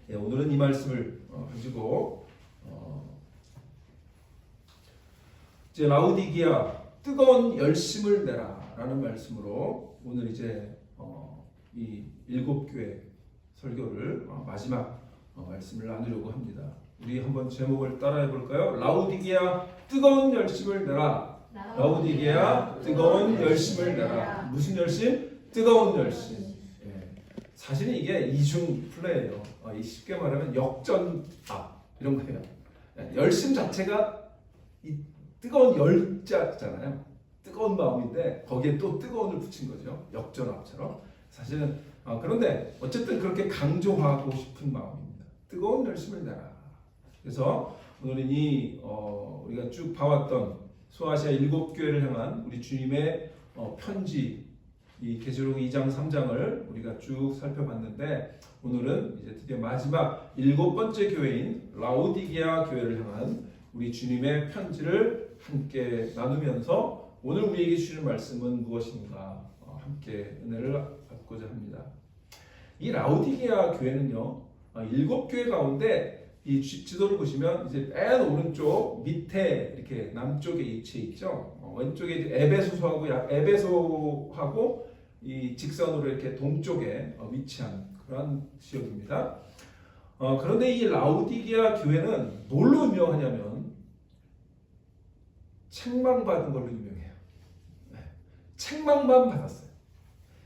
예, 오늘은 이 말씀을 가지고 이제 라우디게아 뜨거운 열심을 내라라는 말씀으로 오늘 이제 이 7교회 설교를 마지막 말씀을 나누려고 합니다. 우리 한번 제목을 따라해 볼까요? 라우디게아 뜨거운 열심을 내라. 라우디게아 뜨거운 열심을 내라. 무슨 열심? 뜨거운 열심. 예. 사실은 이게 이중 플레이예요. 쉽게 말하면 역전압 이런 거예요. 열심 자체가 이 뜨거운 열자잖아요. 뜨거운 마음인데 거기에 또 뜨거운을 붙인 거죠. 역전압처럼. 사실은 그런데 어쨌든 그렇게 강조하고 싶은 마음입니다. 뜨거운 열심을 내라. 그래서 오늘은 이 우리가 쭉 봐왔던 소아시아 7교회를 향한 우리 주님의 편지 이 계시록 2장 3장을 우리가 쭉 살펴봤는데 오늘은 이제 드디어 마지막 7번째 교회인 라우디게아 교회를 향한 우리 주님의 편지를 함께 나누면서 오늘 우리에게 주시는 말씀은 무엇인가 함께 은혜를 받고자 합니다. 이 라우디게아 교회는요 7교회 가운데 이 지도를 보시면 이제 맨 오른쪽 밑에 이렇게 남쪽에 위치해 있죠. 왼쪽에 이제 에베소하고 이 직선으로 이렇게 동쪽에 위치한 그런 지역입니다. 그런데 이 라우디게아 교회는 뭘로 유명하냐면 책망받은 걸로 유명해요. 네. 책망만 받았어요.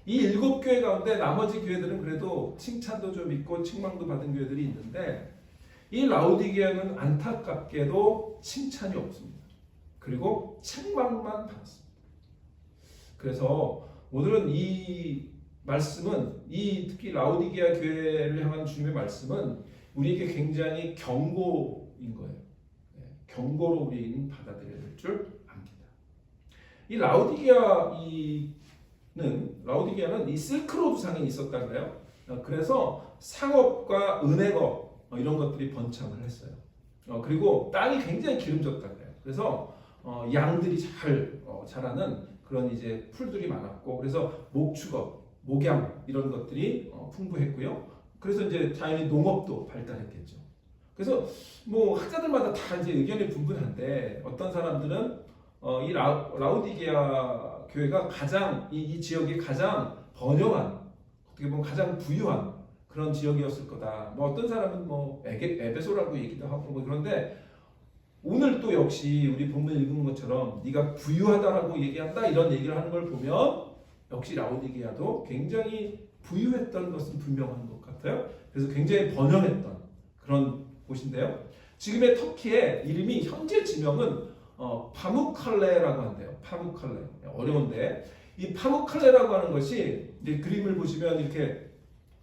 이 7교회 가운데 나머지 교회들은 그래도 칭찬도 좀 있고 책망도 받은 교회들이 있는데 이 라우디게아는 안타깝게도 칭찬이 없습니다. 그리고 책망만 받았습니다. 그래서 오늘은 이 말씀은 특히 라우디게아 교회를 향한 주님의 말씀은 우리에게 굉장히 경고인 거예요. 경고로 우리는 받아들여야 될 줄 압니다. 이 라우디게아는 이 실크로드 상에 있었다고요. 그래서 상업과 은행업 이런 것들이 번창을 했어요. 그리고 땅이 굉장히 기름졌다고 해요. 그래서 양들이 잘 자라는 그런 이제 풀들이 많았고, 그래서 목축업, 목양 이런 것들이 풍부했고요. 그래서 이제 자연히 농업도 발달했겠죠. 그래서 뭐 학자들마다 다 이제 의견이 분분한데 어떤 사람들은 이 라우디게아 교회가 가장 이 지역이 가장 번영한, 어떻게 보면 가장 부유한 그런 지역이었을 거다. 뭐 어떤 사람은 뭐 에베소라고 얘기도 하고 뭐 그런데 오늘 또 역시 우리 본문 읽은 것처럼 네가 부유하다라고 얘기한다 이런 얘기를 하는 걸 보면 역시 라우디게아도 굉장히 부유했던 것은 분명한 것 같아요. 그래서 굉장히 번영했던 그런 곳인데요. 지금의 터키의 이름이 현재 지명은 파무칼레라고 한대요. 파무칼레. 어려운데 이 파무칼레라고 하는 것이 이제 그림을 보시면 이렇게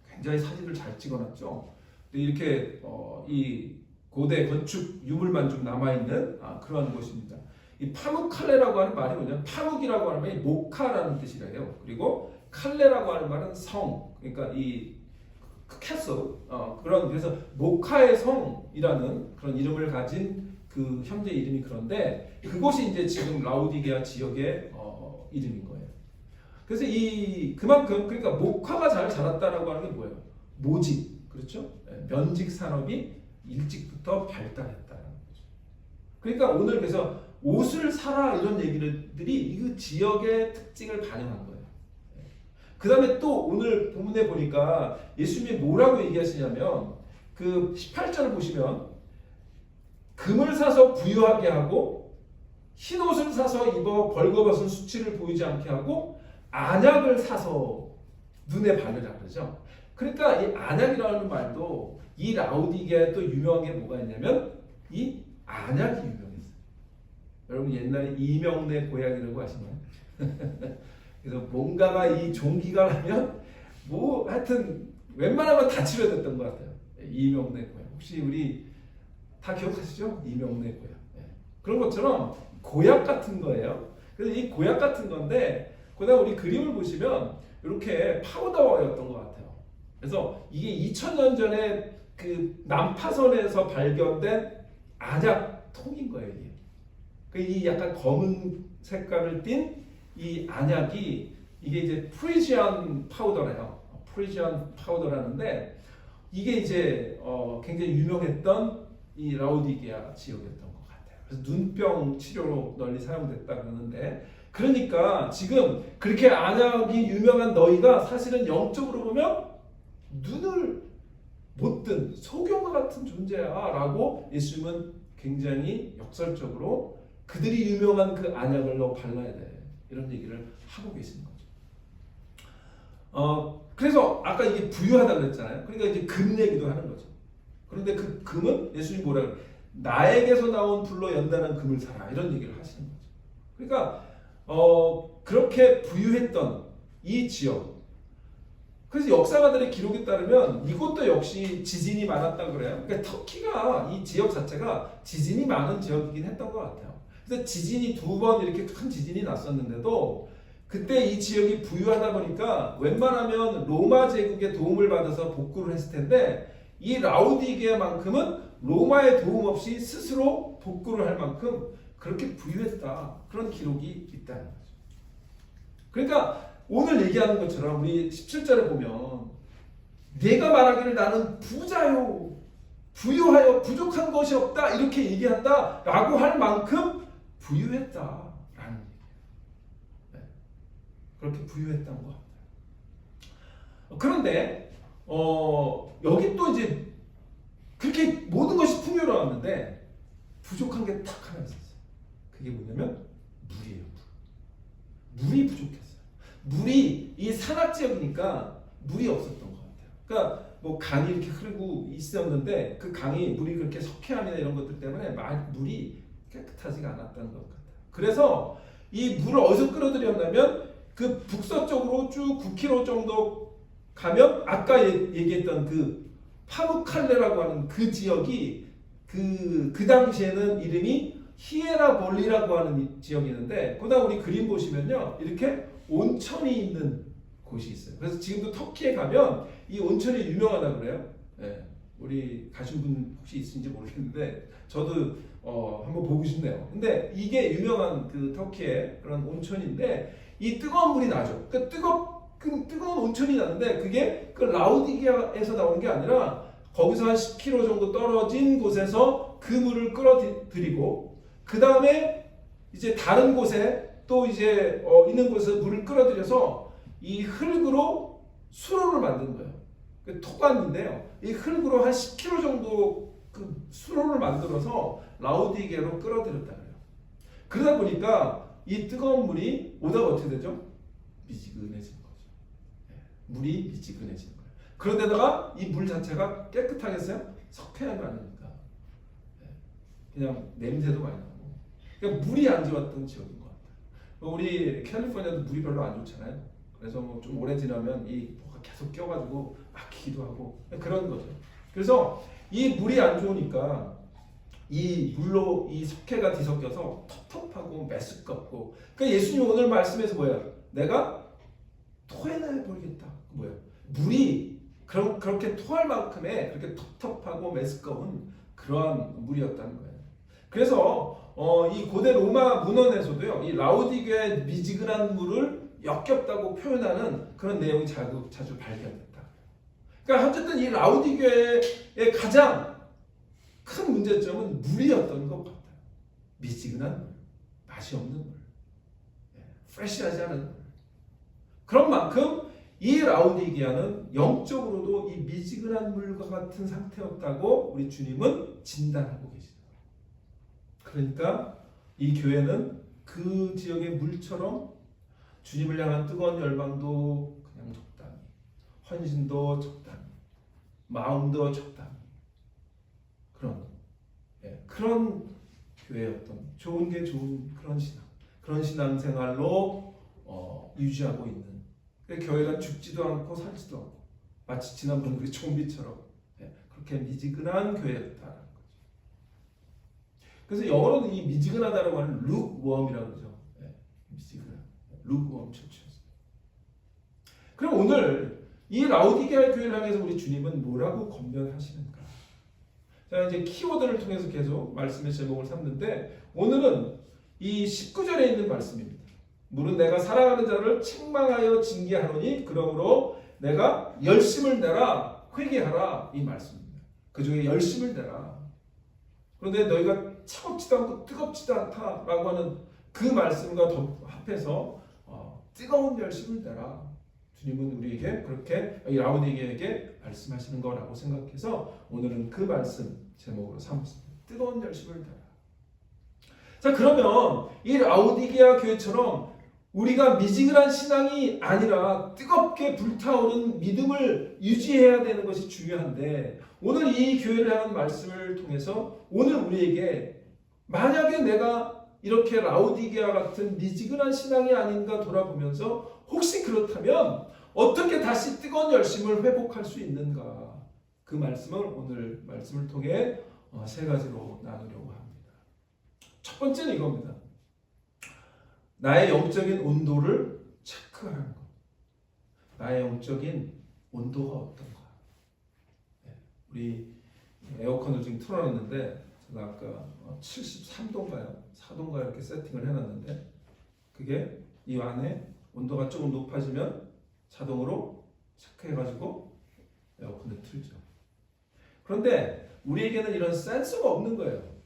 굉장히 사진을 잘 찍어놨죠. 이렇게 이 고대 건축 유물만 좀 남아있는 그런 곳입니다. 이 파묵칼레라고 하는 말이 뭐냐면 파묵이라고 하는 말이 모카라는 뜻이래요. 그리고 칼레라고 하는 말은 성, 그러니까 이 캐슬 그래서 모카의 성이라는 그런 이름을 가진 그 현재 이름이 그런데 그곳이 이제 지금 라우디게아 지역의 이름인 거예요. 그래서 그만큼 그러니까 목화가 잘 자랐다라고 하는 게 뭐예요? 모직, 그렇죠? 면직 산업이 일찍부터 발달했다는 거죠. 그러니까 오늘 그래서 옷을 사라 이런 얘기들이 이 지역의 특징을 반영한 거예요. 그 다음에 또 오늘 본문에 보니까 예수님이 뭐라고 얘기하시냐면 그 18절을 보시면 금을 사서 부유하게 하고 흰 옷을 사서 입어 벌거벗은 수치를 보이지 않게 하고 안약을 사서 눈에 바르라 그러죠. 그러니까 이 안약이라는 말도 이 라우디게아에 또 유명한 게 뭐가 있냐면 이 안약이 유명했어요. 여러분 옛날에 이명래 고양이라고 아시나요? 그래서 뭔가가 이 종기가 나면 뭐 하여튼 웬만하면 다 치료됐던 것 같아요. 이명래 고양. 혹시 우리 다 기억하시죠? 이명래 고양. 그런 것처럼 고약 같은 거예요. 그래서 이 고약 같은 건데 그다음 우리 그림을 보시면 이렇게 파우더였던 것 같아요. 그래서 이게 2000년 전에 그 난파선에서 발견된 안약통인 거예요. 이 약간 검은 색깔을 띤 이 안약이 이게 이제 프리지안 파우더래요. 프리지안 파우더라는데 이게 이제 굉장히 유명했던 이 라오디게아 지역이었던 것 같아요. 그래서 눈병 치료로 널리 사용됐다 그러는데, 그러니까 지금 그렇게 안약이 유명한 너희가 사실은 영적으로 보면 눈을 못 뜬 소경과 같은 존재야 라고 예수님은 굉장히 역설적으로 그들이 유명한 그 안약을 너 발라야 돼, 이런 얘기를 하고 계신 거죠. 그래서 아까 이게 부유하다고 그랬잖아요. 그러니까 이제 금 얘기도 하는 거죠. 그런데 그 금은 예수님이 뭐라 그래요? 나에게서 나온 불로 연단한 금을 사라, 이런 얘기를 하시는 거죠. 그러니까 그렇게 부유했던 이 지역, 그래서 역사가들의 기록에 따르면 이곳도 역시 지진이 많았다고 그래요. 그러니까 터키가 이 지역 자체가 지진이 많은 지역이긴 했던 것 같아요. 그래서 지진이 2번 이렇게 큰 지진이 났었는데도 그때 이 지역이 부유하다 보니까 웬만하면 로마 제국의 도움을 받아서 복구를 했을 텐데, 이 라오디게아만큼은 로마의 도움 없이 스스로 복구를 할 만큼 그렇게 부유했다, 그런 기록이 있다는 거죠. 그러니까 오늘 얘기하는 것처럼 우리 17절에 보면 내가 말하기를 나는 부자요, 부유하여 부족한 것이 없다, 이렇게 얘기한다 라고 할 만큼 부유했다라는 얘기예요. 네. 그렇게 부유했던 것 같아요. 그런데 여기 또 이제 그렇게 모든 것이 풍요로웠는데 부족한 게 딱 하나 있었어요. 그게 뭐냐면 물이에요. 물이 부족했어요. 물이 이 산악 지역이니까 물이 없었던 것 같아요. 그러니까 뭐 강이 이렇게 흐르고 있었는데 그 강이 물이 그렇게 석회암이나 이런 것들 때문에 물이 깨끗하지가 않았다는 것 같아요. 그래서 이 물을 어디서 끌어들였냐면 그 북서쪽으로 쭉 9km 정도 가면 아까 얘기했던 그 파무칼레라고 하는 그 지역이 그 당시에는 이름이 히에라볼리라고 하는 지역이 있는데, 그다음 우리 그림 보시면요, 이렇게 온천이 있는 곳이 있어요. 그래서 지금도 터키에 가면 이 온천이 유명하다고 그래요. 네, 우리 가신 분 혹시 있는지 모르겠는데 저도 한번 보고 싶네요. 근데 이게 유명한 그 터키의 그런 온천인데 이 뜨거운 물이 나죠. 그 뜨거운 온천이 나는데 그게 그 라오디게아에서 나오는 게 아니라 거기서 한 10km 정도 떨어진 곳에서 그 물을 끌어들이고, 그 다음에 이제 다른 곳에 또 이제 있는 곳에서 물을 끌어들여서 이 흙으로 수로를 만든 거예요. 그 토관인데요. 이 흙으로 한 10km 정도 그 수로를 만들어서 라오디게아로 끌어들였다 그래요. 그러다 보니까 이 뜨거운 물이 오다가 어떻게 되죠? 미지근해진 거죠. 물이 미지근해진 거예요. 그런데다가 이 물 자체가 깨끗하겠어요? 석회암이 아니니까 그냥 냄새도 많이 나고, 그러니까 물이 안 좋았던 지역인 것 같아요. 우리 캘리포니아도 물이 별로 안 좋잖아요. 그래서 뭐 좀 오래 지나면 이 뭐가 계속 껴가지고 막히기도 하고 그런 거죠. 그래서 이 물이 안 좋으니까 이 물로 이 석회가 뒤섞여서 텁텁하고 메스껍고, 그러니까 예수님 오늘 말씀에서 뭐야? 내가 토해내 버리겠다. 뭐야? 물이 그렇게 토할 만큼의 그렇게 텁텁하고 메스꺼운 그러한 물이었다는 거예요. 그래서 이 고대 로마 문헌에서도요, 이 라오디게아의 미지근한 물을 역겹다고 표현하는 그런 내용이 자주 발견됐다. 그러니까 어쨌든 이 라오디게아의 가장 큰 문제점은 물이었던 것 같아요. 미지근한 물, 맛이 없는 물, 프레시하지 않은 물. 그런 만큼 이 라오디게아는 영적으로도 이 미지근한 물과 같은 상태였다고 우리 주님은 진단하고 계시다. 그러니까 이 교회는 그 지역의 물처럼 주님을 향한 뜨거운 열망도 그냥 적당히, 헌신도 적당히, 마음도 적당히, 그런 교회였던, 좋은 게 좋은 그런 신앙생활로 유지하고 있는, 교회가 죽지도 않고 살지도 않고 마치 지난번 우리 좀비처럼 그렇게 미지근한 교회였다라는 거죠. 그래서 영어로는 이 미지근하다라고 하는 lukewarm이라고 그러죠. 미지근한 lukewarm 처치였어요. 그럼 오늘 이 라오디게아 교회를 향해서 우리 주님은 뭐라고 권면하시는가? 자, 이제 키워드를 통해서 계속 말씀의 제목을 삼는데 오늘은 이 19절에 있는 말씀입니다. 물은 내가 사랑하는 자를 책망하여 징계하노니 그러므로 내가 열심을 내라. 회개하라 이 말씀입니다. 그 중에 열심을 내라. 그런데 너희가 차갑지도 않고 뜨겁지도 않다라고 하는 그 말씀과 합해서 뜨거운 열심을 내라. 주님은 우리에게 그렇게 라오디게에게 말씀하시는 거라고 생각해서 오늘은 그 말씀 제목으로 삼았습니다. 뜨거운 열심을 내라. 자, 그러면 이 라오디게아 교회처럼 우리가 미지근한 신앙이 아니라 뜨겁게 불타오른 믿음을 유지해야 되는 것이 중요한데, 오늘 이 교회를 향한 말씀을 통해서 오늘 우리에게 만약에 내가 이렇게 라오디게아 같은 미지근한 신앙이 아닌가 돌아보면서 혹시 그렇다면 어떻게 다시 뜨거운 열심을 회복할 수 있는가, 그 말씀을 오늘 말씀을 통해 세 가지로 나누려고 합니다. 첫 번째는 이겁니다. 나의 영적인 온도를 체크하는 것. 나의 영적인 온도가 어떤가. 우리 에어컨을 지금 틀어놨는데 제가 아까 73도인가요? 4도인가요? 이렇게 세팅을 해놨는데 그게 이 안에 온도가 조금 높아지면 자동으로 체크해가지고 에어컨을 틀죠. 그런데 우리에게는 이런 센서가 없는 거예요.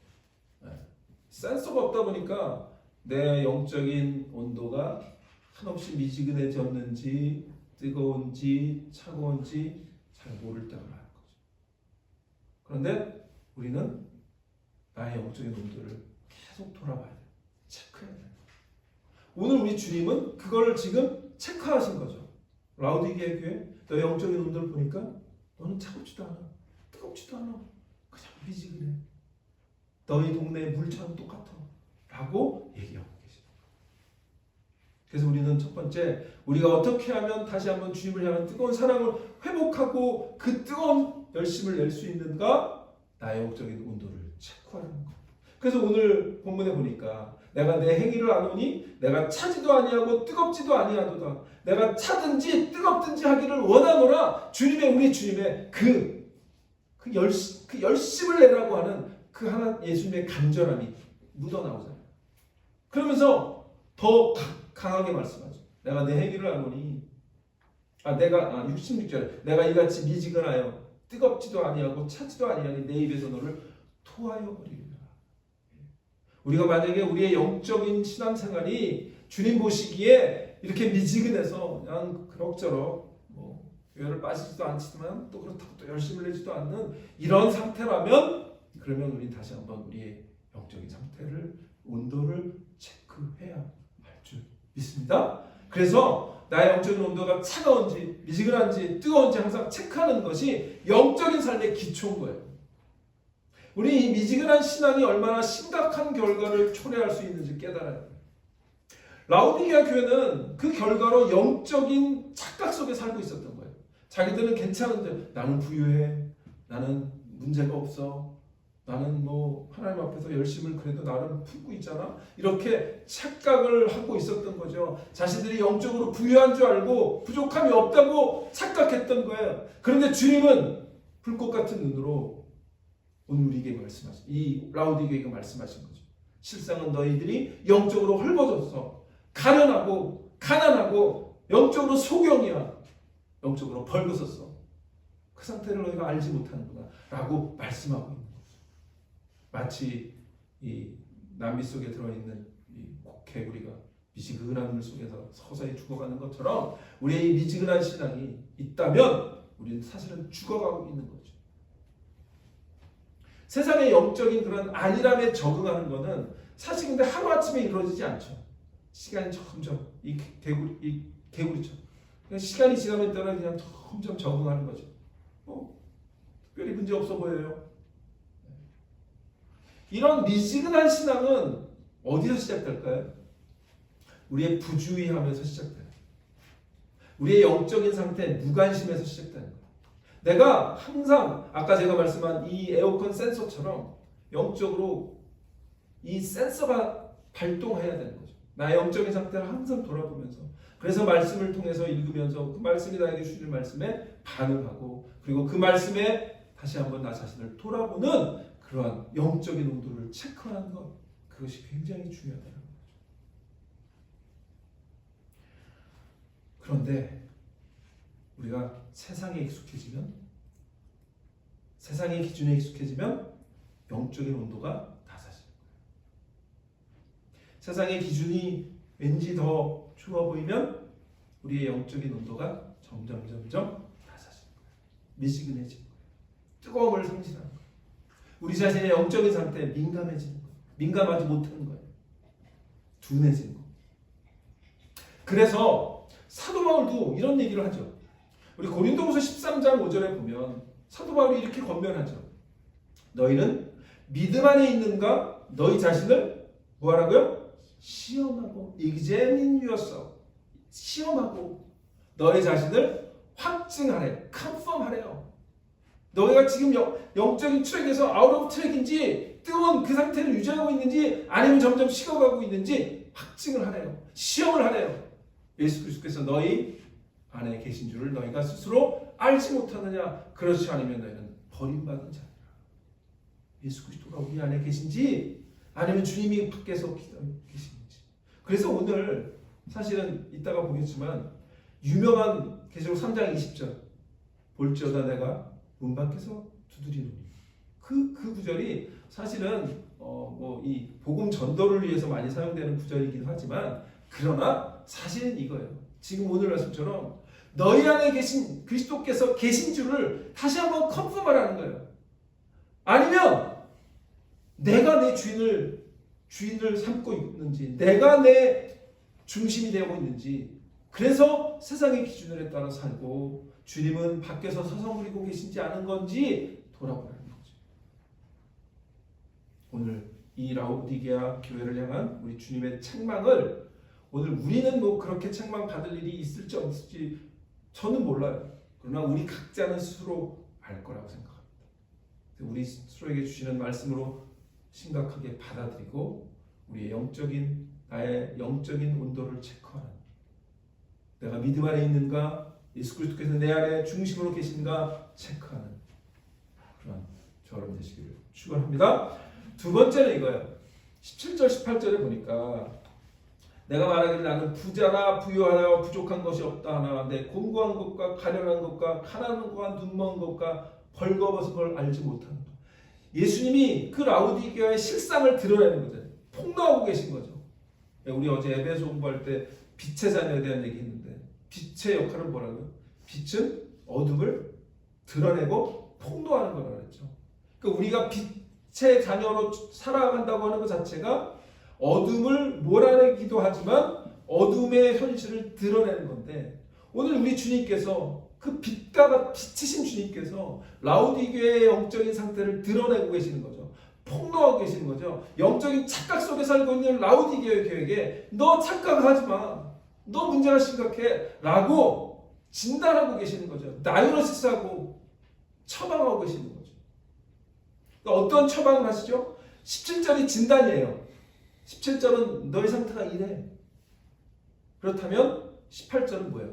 센서가 없다 보니까 내 영적인 온도가 한없이 미지근해졌는지 뜨거운지 차가운지 잘 모를 때가 많은 거죠. 그런데 우리는 나의 영적인 온도를 계속 돌아봐야 돼요. 체크해야 돼요. 오늘 우리 주님은 그걸 지금 체크하신 거죠. 라오디게아 교회, 너 영적인 온도를 보니까 너는 차갑지도 않아, 뜨겁지도 않아, 그냥 미지근해. 너희 동네 물처럼 똑같아 라고 얘기하고 계십니다. 그래서 우리는 첫 번째, 우리가 어떻게 하면 다시 한번 주님을 향한 뜨거운 사랑을 회복하고 그 뜨거운 열심을 낼 수 있는가? 나의 영적인 온도를 체크하는 것. 그래서 오늘 본문에 보니까 내가 내 행위를 아노니 내가 차지도 아니하고 뜨겁지도 아니하도다. 내가 차든지 뜨겁든지 하기를 원하노라. 우리 주님의 그 열심을 내라고 하는 그 하나 예수님의 간절함이 묻어나오잖아요. 그러면서 더 강하게 말씀하죠. 내가 내 행위를 아노니 66절에 내가 이같이 미지근하여 뜨겁지도 아니하고 차지도 아니하니 내 입에서 너를 토하여 버리리라. 우리가 만약에 우리의 영적인 신앙생활이 주님 보시기에 이렇게 미지근해서 그냥 그럭저럭 교회를 빠지지도 않지만 또 그렇다고 또 열심을 내지도 않는 이런 상태라면, 그러면 우리 다시 한번 우리의 영적인 상태를, 온도를 체크해야 할 줄 믿습니다. 그래서 나의 영적인 온도가 차가운지 미지근한지 뜨거운지 항상 체크하는 것이 영적인 삶의 기초인 거예요. 우리 이 미지근한 신앙이 얼마나 심각한 결과를 초래할 수 있는지 깨달아야 돼요. 라오디게아 교회는 그 결과로 영적인 착각 속에 살고 있었던 거예요. 자기들은 괜찮은데, 나는 부유해, 나는 문제가 없어, 나는 하나님 앞에서 열심을 그래도 나름 품고 있잖아, 이렇게 착각을 하고 있었던 거죠. 자신들이 영적으로 부유한 줄 알고 부족함이 없다고 착각했던 거예요. 그런데 주님은 불꽃 같은 눈으로 오늘 우리에게 말씀하신, 이 라오디게에게 말씀하신 거죠. 실상은 너희들이 영적으로 헐벗어서 가련하고 가난하고 영적으로 소경이야. 영적으로 벌거졌어. 그 상태를 너희가 알지 못하는구나 라고 말씀하고 있는 거죠. 마치 이 남미 속에 들어있는 이 개구리가 미지근한 물 속에서 서서히 죽어가는 것처럼 우리의 이 미지근한 신앙이 있다면 우리는 사실은 죽어가고 있는 거죠. 세상의 영적인 그런 안일함에 적응하는 것은 사실 근데 하루아침에 이루어지지 않죠. 시간이 점점 이 개구리처럼 시간이 지나면 따라 그냥 점점 적응하는 거죠. 특별히 문제 없어 보여요. 이런 미지근한 신앙은 어디서 시작될까요? 우리의 부주의함에서 시작돼요. 우리의 영적인 상태, 무관심에서 시작되는 거예요. 내가 항상 아까 제가 말씀한 이 에어컨 센서처럼 영적으로 이 센서가 발동해야 되는 거죠. 나의 영적인 상태를 항상 돌아보면서, 그래서 말씀을 통해서 읽으면서 그 말씀이 나에게 주시는 말씀에 반응하고, 그리고 그 말씀에 다시 한번 나 자신을 돌아보는 그러한 영적인 온도를 체크하는 것, 그것이 굉장히 중요하다는 거죠. 그런데 우리가 세상에 익숙해지면 세상의 기준에 익숙해지면 영적인 온도가 낮아져요. 세상의 기준이 왠지 더 좋아 보이면 우리의 영적인 온도가 점점 낮아지는 거예요. 미지근해지는 거예요. 뜨거움을 상실하는 거예요. 우리 자신의 영적인 상태에 민감해지는 거예요. 민감하지 못하는 거예요. 둔해지는 거예요. 그래서 사도 바울도 이런 얘기를 하죠. 우리 고린도후서 13장 5절에 보면 사도 바울이 이렇게 권면하죠. 너희는 믿음 안에 있는가 너희 자신을 뭐하라고요? 시험하고 examine yourself. 시험하고 너희 자신을 확증하래. confirm하래요. 너희가 지금 영적인 트랙에서 아웃 오브 트랙인지 뜨거운 그 상태를 유지하고 있는지 아니면 점점 식어가고 있는지 확증을 하래요. 시험을 하래요. 예수 그리스도께서 너희 안에 계신 줄을 너희가 스스로 알지 못하느냐? 그렇지 않으면 너희는 버림받은 자니라. 예수 그리스도가 우리 안에 계신지 아니면 주님이 밖에서 계신지. 그래서 오늘 사실은 이따가 보겠지만 유명한 계시록 3장 20절 볼지어다 내가 문 밖에서 두드리노니 그 구절이 사실은 이 복음 전도를 위해서 많이 사용되는 구절이긴 하지만 그러나 사실은 이거예요. 지금 오늘 말씀처럼 너희 안에 계신 그리스도께서 계신 줄을 다시 한번 컨펌하라는 거예요. 아니면 내가 내 주인을 삼고 있는지 내가 내 중심이 되고 있는지 그래서 세상의 기준에 따라 살고 주님은 밖에서 서성거리고 계신지 않은 건지 돌아보라는 거죠. 오늘 이 라오디게아 교회를 향한 우리 주님의 책망을 오늘 우리는 뭐 그렇게 책망 받을 일이 있을지 없을지 저는 몰라요. 그러나 우리 각자는 스스로 알 거라고 생각합니다. 우리 스스로에게 주시는 말씀으로 심각하게 받아들이고 우리의 나의 영적인 온도를 체크하는 내가 믿음 안에 있는가 예수 그리스도께서 내 안에 중심으로 계신가 체크하는 그런 저런 되시기를 축원합니다. 두 번째는 이거예요. 17절 18절에 보니까 내가 말하기를 나는 부자나 부유하나 부족한 것이 없다 하나 내 곤고한 것과 가련한 것과 가난한 것과 눈먼 것과 벌거벗은 걸 알지 못하는 것. 예수님이 그 라오디게아의 실상을 드러내는 거죠. 폭로하고 계신 거죠. 우리 어제 에베소 공부할 때 빛의 자녀에 대한 얘기 했는데 빛의 역할은 뭐라고요? 빛은 어둠을 드러내고 폭로하는 거라고 그랬죠. 그러니까 우리가 빛의 자녀로 살아간다고 하는 것 자체가 어둠을 몰아내기도 하지만 어둠의 현실을 드러내는 건데 오늘 우리 주님께서 그 빛과 빛이신 주님께서 라오디게아의 영적인 상태를 드러내고 계시는 거죠. 폭로하고 계시는 거죠. 영적인 착각 속에 살고 있는 라오디게아의 교회에게 너 착각하지 마. 너 문제가 심각해. 라고 진단하고 계시는 거죠. 다이어노시스하고 처방하고 계시는 거죠. 그러니까 어떤 처방을 하시죠? 17절이 진단이에요. 17절은 너의 상태가 이래. 그렇다면 18절은 뭐예요?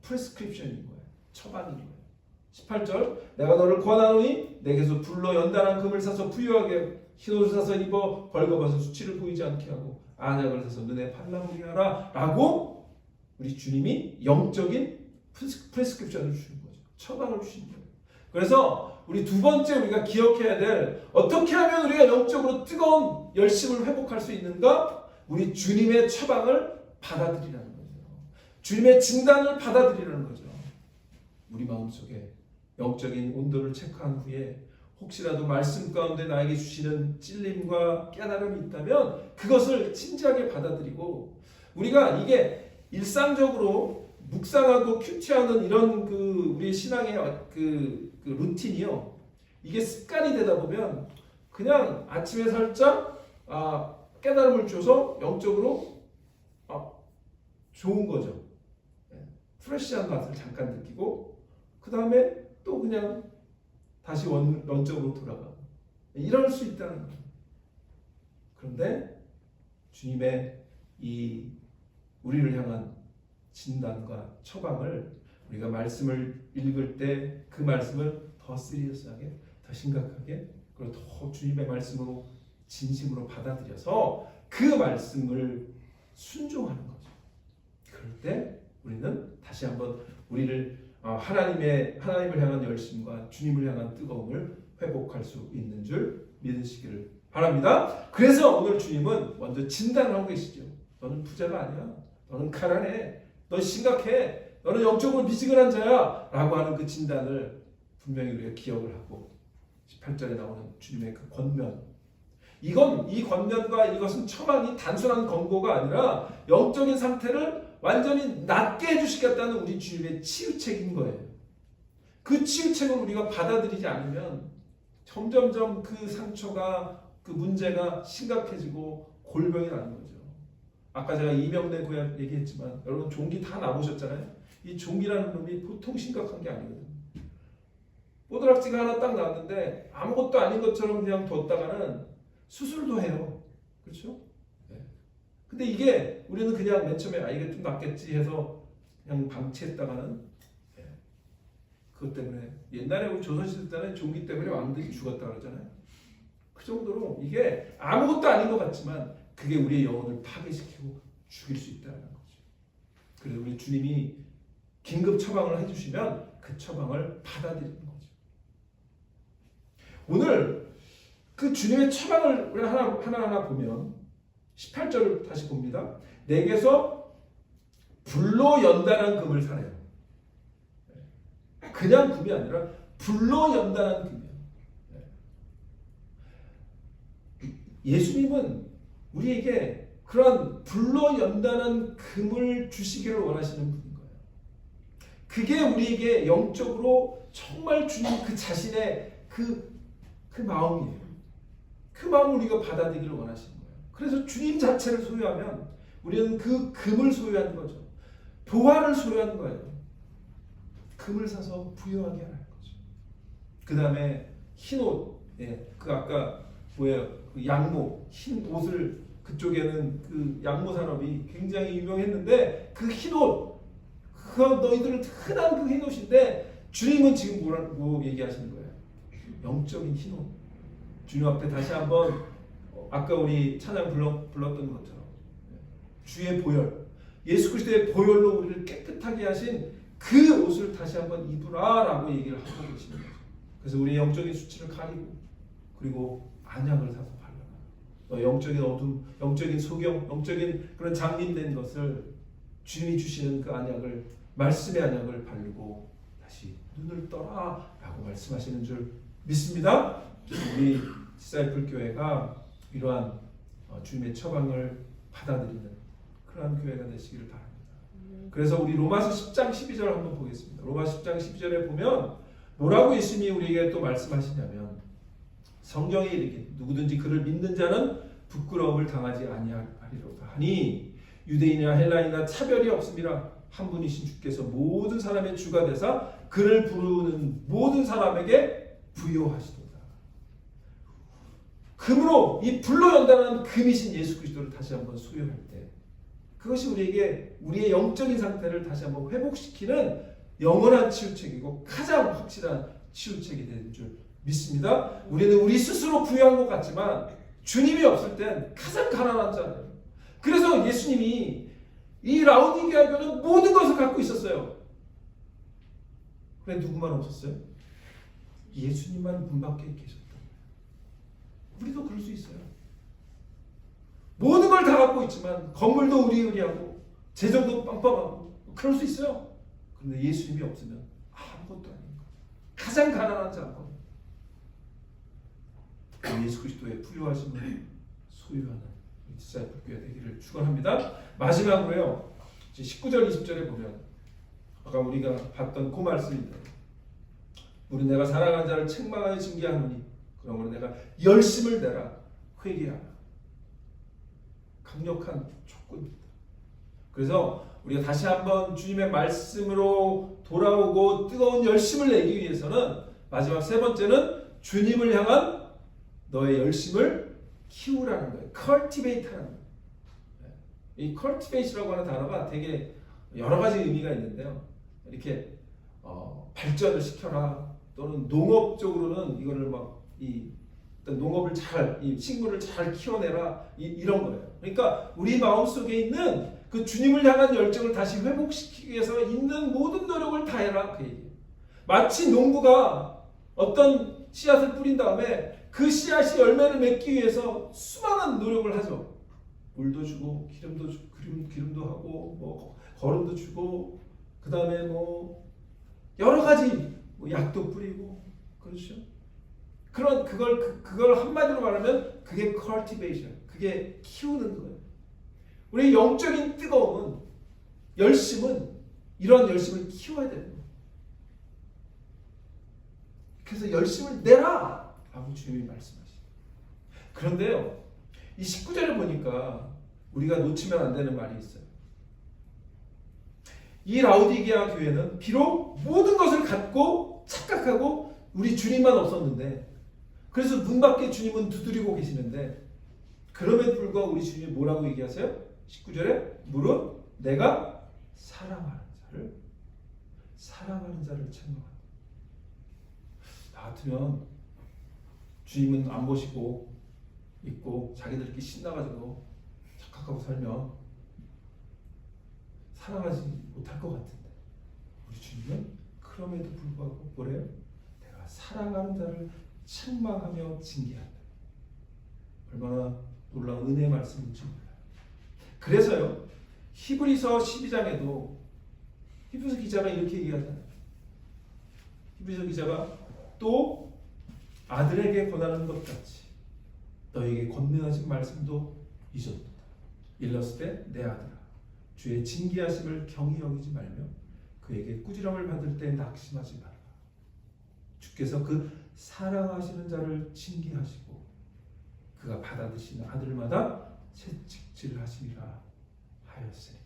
프레스크립션인 거예요. 처방인 거예요. 18절 내가 너를 권하노니 내게서 불로 연단한 금을 사서 부유하게 흰옷을 사서 입어 벌거벗은 수치를 보이지 않게 하고 안약을 사서 눈에 발라보게 하라 라고 우리 주님이 영적인 프레스크립션을 주신 거죠. 처방을 주신 거예요. 그래서 우리 두 번째 우리가 기억해야 될 어떻게 하면 우리가 영적으로 뜨거운 열심을 회복할 수 있는가? 우리 주님의 처방을 받아들이라는 거죠. 주님의 진단을 받아들이라는 거죠. 우리 마음속에 영적인 온도를 체크한 후에 혹시라도 말씀 가운데 나에게 주시는 찔림과 깨달음이 있다면 그것을 진지하게 받아들이고 우리가 이게 일상적으로 묵상하고 큐티하는 이런 우리 신앙의 그 루틴이요. 이게 습관이 되다 보면 그냥 아침에 살짝 깨달음을 줘서 영적으로 좋은 거죠. 프레시한 맛을 잠깐 느끼고 그 다음에 또 그냥 다시 원점으로 돌아가고 이럴 수 있다는 거예요. 그런데 주님의 이 우리를 향한 진단과 처방을 우리가 말씀을 읽을 때 그 말씀을 더 시리어스하게 더 심각하게 그리고 더 주님의 말씀으로 진심으로 받아들여서 그 말씀을 순종하는 거죠. 그럴 때 우리는 다시 한번 우리를 하나님을 향한 열심과 주님을 향한 뜨거움을 회복할 수 있는 줄 믿으시기를 바랍니다. 그래서 오늘 주님은 먼저 진단을 하고 계시죠. 너는 부자가 아니야. 너는 가난해. 넌 심각해. 너는 영적으로 미지근한 자야. 라고 하는 그 진단을 분명히 우리가 기억을 하고 18절에 나오는 주님의 그 권면, 이 권면과 이것은 처방이 단순한 권고가 아니라 영적인 상태를 완전히 낫게 해주시겠다는 우리 주님의 치유책인 거예요. 그 치유책을 우리가 받아들이지 않으면 점점점 그 상처가, 그 문제가 심각해지고 골병이 나는 거죠. 아까 제가 이명래 고약 얘기했지만 여러분 종기 다 나보셨잖아요. 이 종기라는 놈이 보통 심각한 게 아니거든요. 뽀드락지가 하나 딱 나왔는데 아무것도 아닌 것처럼 그냥 뒀다가는 수술도 해요. 그렇죠? 네. 근데 이게 우리는 그냥 맨 처음에 이게 좀 낫겠지 해서 그냥 방치했다가는 그것 때문에 옛날에 우리 조선시대 때는 종기 때문에 왕들이 죽었다 그러잖아요. 그 정도로 이게 아무것도 아닌 것 같지만 그게 우리의 영혼을 파괴시키고 죽일 수 있다는 거죠. 그래서 우리 주님이 긴급 처방을 해주시면 그 처방을 받아들이는 거죠. 오늘 그 주님의 처방을 우리 하나하나 보면 18절을 다시 봅니다. 내게서 불로 연단한 금을 사래요. 그냥 금이 아니라 불로 연단한 금이에요. 예수님은 우리에게 그런 불로 연단한 금을 주시기를 원하시는 분인 거예요. 그게 우리에게 영적으로 정말 주님 그 자신의 그 마음이에요. 그 마음을 우리가 받아들이기를 원하시는 거예요. 그래서 주님 자체를 소유하면 우리는 그 금을 소유하는 거죠. 보화를 소유하는 거예요. 금을 사서 부유하게 하는 거죠. 그 다음에 흰 옷, 그 아까 뭐예요? 그 양모, 흰 옷을 그쪽에는 그 양모 산업이 굉장히 유명했는데 그 흰 옷, 그 너희들은 흔한 그 흰 옷인데 주님은 지금 뭐 얘기하시는 거예요? 영적인 흰 옷. 주님 앞에 다시 한번 아까 우리 찬양 불렀던 것처럼 주의 보혈, 예수 그리스도의 보혈로 우리를 깨끗하게 하신 그 옷을 다시 한번 입으라라고 얘기를 하고 계시는 거죠. 그래서 우리의 영적인 수치를 가리고 그리고 안약을 사서 발라. 영적인 어둠, 영적인 소경, 영적인 그런 장님된 것을 주님이 주시는 그 안약을, 말씀의 안약을 바르고 다시 눈을 떠라라고 말씀하시는 줄 믿습니다. 우리 디사이플 교회가 이러한 주님의 처방을 받아들이는 그러한 교회가 되시기를 바랍니다. 그래서 우리 로마서 10장 12절 한번 보겠습니다. 로마서 10장 12절에 보면 뭐라고 예수님이 우리에게 또 말씀하시냐면 성경에 이르기를 누구든지 그를 믿는 자는 부끄러움을 당하지 아니하리로다 하니 유대인이나 헬라인이나 차별이 없음이라 한 분이신 주께서 모든 사람의 주가 되사 그를 부르는 모든 사람에게 부요하시도다. 금으로 이 불로 연단하는 금이신 예수 그리스도를 다시 한번 소유할 때 그것이 우리에게 우리의 영적인 상태를 다시 한번 회복시키는 영원한 치유책이고 가장 확실한 치유책이 되는 줄 믿습니다. 우리는 우리 스스로 부유한 것 같지만 주님이 없을 땐 가장 가난한 자예요. 그래서 예수님이 이 라오디게아 교회는 모든 것을 갖고 있었어요. 그런데 누구만 없었어요? 예수님만 문 밖에 계셨다. 우리도 그럴 수 있어요. 모든 걸 다 갖고 있지만 건물도 의리의리하고 재정도 빵빵하고 그럴 수 있어요. 그런데 예수님이 없으면 아무것도 아닌 거예요. 가장 가난한 자거든요. 예수 그리스도의 부유하심을 소유하는 디사이플 교회 되기를 축원합니다. 마지막으로요. 19절 20절에 보면 아까 우리가 봤던 그 말씀입니다. 우리 내가 사랑하는 자를 책망하여 징계하노니 그러므로 내가 열심을 내라 회개하라. 강력한 조건입니다. 그래서 우리가 다시 한번 주님의 말씀으로 돌아오고 뜨거운 열심을 내기 위해서는 마지막 세 번째는 주님을 향한 너의 열심을 키우라는 거예요. cultivate하는 거예요. 이 cultivate라고 하는 단어가 되게 여러 가지 의미가 있는데요. 이렇게 발전을 시켜라 또는 농업적으로는 이거를 막 어떤 농업을 이 식물을 잘 키워내라 이런 거예요. 그러니까 우리 마음속에 있는 그 주님을 향한 열정을 다시 회복시키기 위해서 있는 모든 노력을 다해라 그 얘기예요. 마치 농부가 어떤 씨앗을 뿌린 다음에 그 씨앗이 열매를 맺기 위해서 수많은 노력을 하죠. 물도 주고 기름도 하고 뭐 거름도 주고 그 다음에 뭐 여러 가지 뭐 약도 뿌리고 그렇죠. 그걸 한마디로 말하면 그게 cultivation, 그게 키우는 거예요. 우리 영적인 뜨거움은 열심은 이런 열심을 키워야 되는 거예요. 그래서 열심을 내라 라고 주님이 말씀하시죠. 그런데요, 이 19절을 보니까 우리가 놓치면 안 되는 말이 있어요. 이 라오디게아 교회는 비록 모든 것을 갖고 착각하고 우리 주님만 없었는데, 그래서 문 밖에 주님은 두드리고 계시는데, 그럼에도 불구하고 우리 주님이 뭐라고 얘기하세요? 19절에 무릇 내가 사랑하는 자를 책망한다. 나 같으면 주님은 안 보시고 있고 자기들끼리 신나가지고 착각하고 살면 사랑하지 못할 것 같은데, 우리 주님은 그럼에도 불구하고 뭐래요? 내가 사랑하는 자를 책망하며 징계한다. 얼마나 놀라운 은혜의 말씀인지 몰라요. 그래서요, 히브리서 12장에도 히브리서 기자가 이렇게 얘기하잖아요. 히브리서 기자가 또 아들에게 권하는 것 같이 너에게 권면하신 말씀도 잊었도다. 일렀을 때 내 아들아, 주의 징계하심을 경히 여기지 말며 그에게 꾸지람을 받을 때 낙심하지 말라. 주께서 그 사랑하시는 자를 징계하시고 그가 받아드시는 아들마다 채찍질하시리라 하였으니.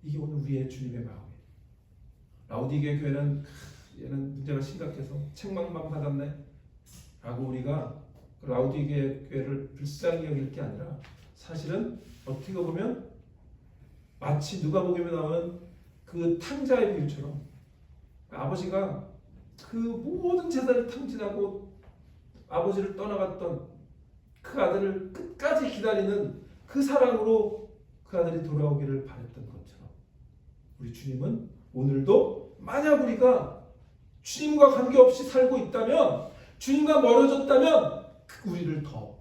이게 오늘 우리의 주님의 마음이에요. 라오디게 교회는 얘는 문제가 심각해서 책망만 받았네 라고 우리가 라오디게 교회를 불쌍히 여길 게 아니라, 사실은 어떻게 보면 마치 누가복음에 나오는 그 탕자의 비유처럼 아버지가 그 모든 재산을 탕진하고 아버지를 떠나갔던 그 아들을 끝까지 기다리는 그 사랑으로 그 아들이 돌아오기를 바랬던 것처럼, 우리 주님은 오늘도 만약 우리가 주님과 관계없이 살고 있다면, 주님과 멀어졌다면 우리를 더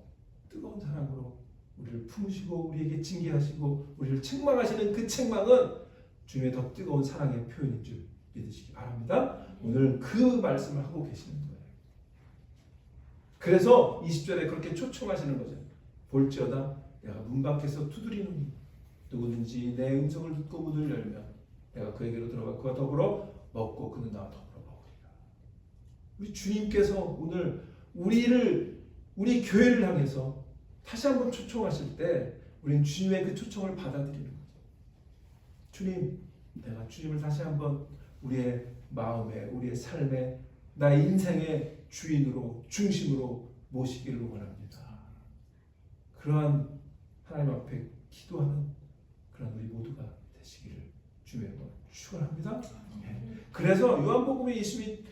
뜨거운 사랑으로 우리를 품으시고 우리에게 징계하시고 우리를 책망하시는 그 책망은 주님의 더 뜨거운 사랑의 표현인 줄 믿으시기 바랍니다. 오늘 그 말씀을 하고 계시는 거예요. 그래서 20절에 그렇게 초청하시는 거죠. 볼지어다 내가 문 밖에서 두드리노니 누구든지 내 음성을 듣고 문을 열면 내가 그에게로 들어가 그와 더불어 먹고 그는 나와 더불어 먹으리라. 우리 주님께서 오늘 우리 교회를 향해서 다시 한번 초청하실 때 우리는 주님의 그 초청을 받아들이는 거죠. 주님, 내가 주님을 다시 한번 우리의 마음에, 우리의 삶에, 나의 인생의 주인으로, 중심으로 모시기를 원합니다. 그러한 하나님 앞에 기도하는 그런 우리 모두가 되시기를 주님의 이름으로 축원합니다. 그래서 요한복음에 예수님이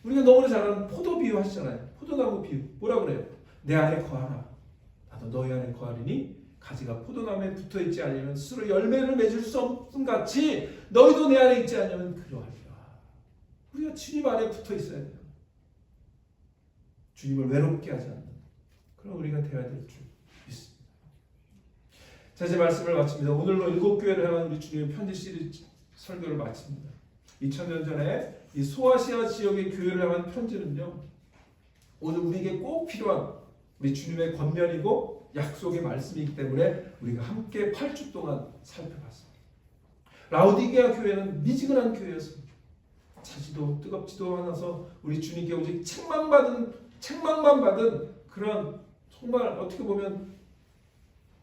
우리가 너무나 잘 아는 포도 비유 하시잖아요. 포도나무 비유. 뭐라 그래요? 내 안에 거하라. 나도 너희 안에 거하리니 가지가 포도나무에 붙어있지 않으면 스스로 열매를 맺을 수 없음 같이 너희도 내 안에 있지 않으면 그러하리라. 우리가 주님 안에 붙어 있어야 돼요. 주님을 외롭게 하지 않는 그런 우리가 되어야 될 줄 믿습니다. 자, 제 말씀을 마칩니다. 오늘로 7교회를 향한 우리 주님의 편지 시리즈 설교를 마칩니다. 2000년 전에 이 소아시아 지역의 교회를 향한 편지는요, 오늘 우리에게 꼭 필요한 우리 주님의 권면이고 약속의 말씀이기 때문에 우리가 함께 8주 동안 살펴봤습니다. 라오디게아 교회는 미지근한 교회였습니다. 차지도 뜨겁지도 않아서 우리 주님께 오직 책망만 받은 그런 정말 어떻게 보면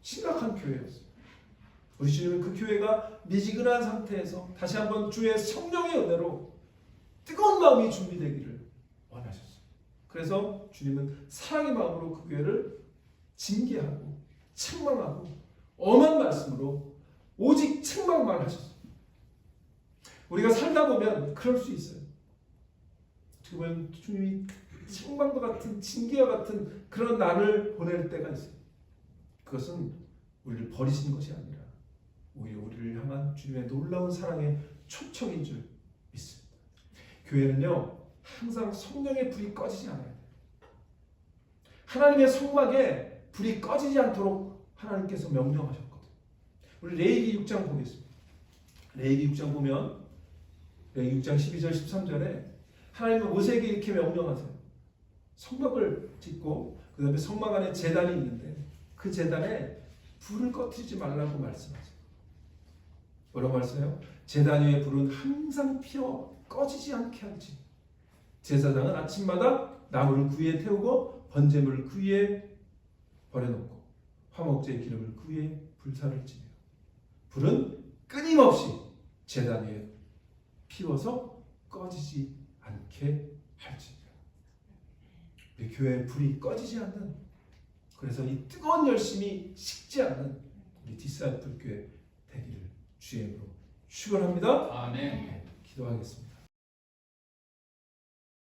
심각한 교회였어요. 우리 주님은 그 교회가 미지근한 상태에서 다시 한번 주의 성령의 은혜로 뜨거운 마음이 준비되기를 원하셨어요. 그래서 주님은 사랑의 마음으로 그 교회를 징계하고 책망하고 엄한 말씀으로 오직 책망만 하셨어요. 우리가 살다 보면 그럴 수 있어요. 어떻게 보면 주님이 책망과 같은 징계와 같은 그런 날을 보낼 때가 있어요. 그것은 우리를 버리신 것이 아니라 오히려 우리를 향한 주님의 놀라운 사랑의 초청인 줄 믿습니다. 교회는요 항상 성령의 불이 꺼지지 않아야 돼요. 하나님의 성막에 불이 꺼지지 않도록 하나님께서 명령하셨거든요. 우리 레위기 6장 보겠습니다. 레위기 6장 보면 레위기 6장 12절 13절에 하나님은 모세에게 이렇게 명령하세요. 성막을 짓고 그 다음에 성막 안에 제단이 있는데 그 제단에 불을 꺼뜨리지 말라고 말씀하세요. 뭐라고 말씀해요? 제단 위에 불은 항상 피어 꺼지지 않게 할지 제사장은 아침마다 나무를 그 위에 태우고 번제물을 그 위에 버려놓고 화목제의 기름을 그 위에 불사를 지내요. 불은 끊임없이 제단 위에 피워서 꺼지지 않게 할지니라. 우리 교회의 불이 꺼지지 않는, 그래서 이 뜨거운 열심이 식지 않는 우리 디사이플 교회 되기를 주의 이름으로 축원합니다. 아멘. 기도하겠습니다.